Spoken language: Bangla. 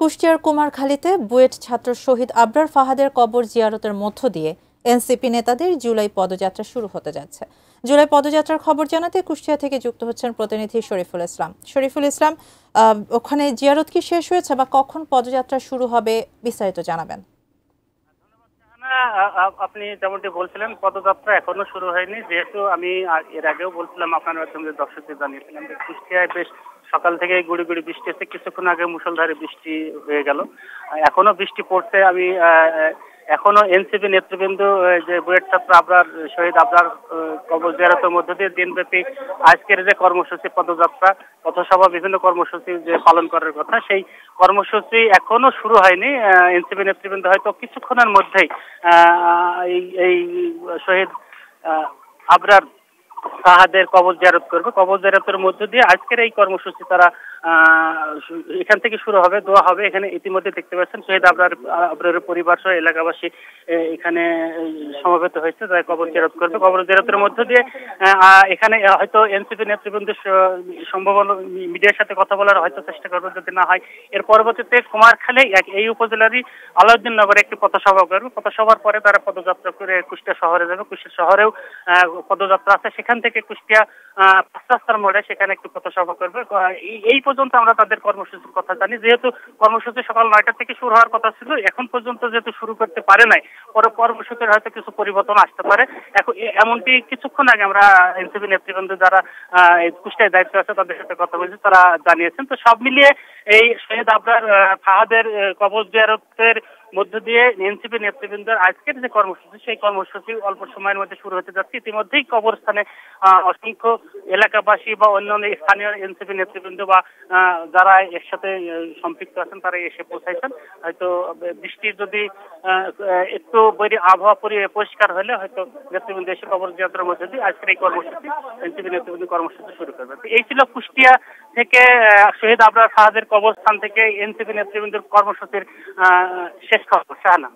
কুষ্টিয়ার কুমারখালীতে বুয়েট ছাত্র শহীদ আবরার ফাহাদের কবর জিয়ারতের মধ্য দিয়ে এনসিপি নেতাদের জুলাই পদযাত্রা শুরু হতে যাচ্ছে। জুলাই পদযাত্রার খবর জানাতে কুষ্টিয়া থেকে যুক্ত হচ্ছেন প্রতিনিধি শরীফুল ইসলাম। শরীফুল ইসলাম, ওখানে জিয়ারত কি শেষ হয়েছে বা কখন পদযাত্রা শুরু হবে, বিস্তারিত জানাবেন। আপনি যেমনটি বলছিলেন, পদযাত্রা এখনো শুরু হয়নি, যেহেতু আমি এর আগেও বলছিলাম আপনার মাধ্যমে দর্শকদের জানিয়েছিলাম যে কুষ্টিয়ায় বেশ সকাল থেকে গুড়ি গুড়ি বৃষ্টি হচ্ছে। কিছুক্ষণ আগে মুষলধারে বৃষ্টি হয়ে গেল, এখনো বৃষ্টি পড়ছে। আমি এখনো এনসিপি নেতৃবৃন্দ যে বুয়েট ছাত্র আবরার শহীদ আবরার কবর জিয়ারতের মধ্য দিয়ে দিনব্যাপী আজকের যে কর্মসূচি, পদযাত্রা, পথসভা, বিভিন্ন কর্মসূচি যে পালন করার কথা, সেই কর্মসূচি এখনো শুরু হয়নি। এনসিপি নেতৃবৃন্দ হয়তো কিছুক্ষণের মধ্যেই এই শহীদ আবরার ফাহাদের কবর জিয়ারত করবে। কবর জিয়ারতের মধ্য দিয়ে আজকের এই কর্মসূচি তারা এখান থেকে শুরু হবে, দোয়া হবে। এখানে ইতিমধ্যে দেখতে পাচ্ছেন শহীদ আবরারের পরিবার সহ এলাকাবাসী এখানে সমবেত হয়েছে, তারা কবর জিয়ারত করবে। কবর জিয়ারতের মধ্য দিয়ে এখানে হয়তো এনসিপি নেতৃবৃন্দ সম্ভবত মিডিয়ার সাথে কথা বলার হয়তো চেষ্টা করবে, যদি না হয় এর পরবর্তীতে কুমারখালী এই উপজেলারই আলাউদ্দিন নগরে একটি পথসভা করবে। পথসভার পরে তারা পদযাত্রা করে কুষ্টিয়া শহরে যাবে। কুষ্টিয়া শহরেও পদযাত্রা আছে, সেখান থেকে কুষ্টিয়া পাঁচ রাস্তার মোড়ে সেখানে একটি পথসভা করবে। এই পর্যন্ত আমরা তাদের কর্মসূচির কথা জানি। যেহেতু কর্মসূচি সকাল 9টা থেকে শুরু হওয়ার কথা ছিল, এখন পর্যন্ত যেহেতু শুরু করতে পারে নাই, পরে কর্মসূচির হয়তো কিছু পরিবর্তন আসতে পারে। এখন এমনটি কিছুক্ষণ আগে আমরা এনসিপি নেতৃবৃন্দ যারা কুষ্টিয়ায় দায়িত্ব আছে তাদের সাথে কথা বলছি, তারা জানিয়েছেন। তো সব মিলিয়ে এই শহীদ আবরার ফাহাদের কবর জিয়ারতের মধ্য দিয়ে এনসিপি নেতৃবৃন্দের আজকের যে কর্মসূচি, সেই কর্মসূচি অল্প সময়ের মধ্যে শুরু হতে যাচ্ছে। ইতিমধ্যেই কবরস্থানে অসংখ্য এলাকাবাসী বা অন্যান্য স্থানীয় এনসিপি নেতৃবৃন্দ বা যারা এর সাথে সম্পৃক্ত আছেন তারা এসে পৌঁছাইছেন। হয়তো বৃষ্টি যদি একটু আবহাওয়া পরিষ্কার হলে হয়তো নেতৃবৃন্দ এসে কবর জিয়ারতের মধ্যে দিয়ে আজকের এই কর্মসূচি, এনসিপি নেতৃবৃন্দ কর্মসূচি শুরু করবে। এই ছিল কুষ্টিয়া থেকে শহীদ আবরার ফাহাদের কবরস্থান থেকে এনসিপি নেতৃবৃন্দের কর্মসূচির শেষ খবর। শাহানা।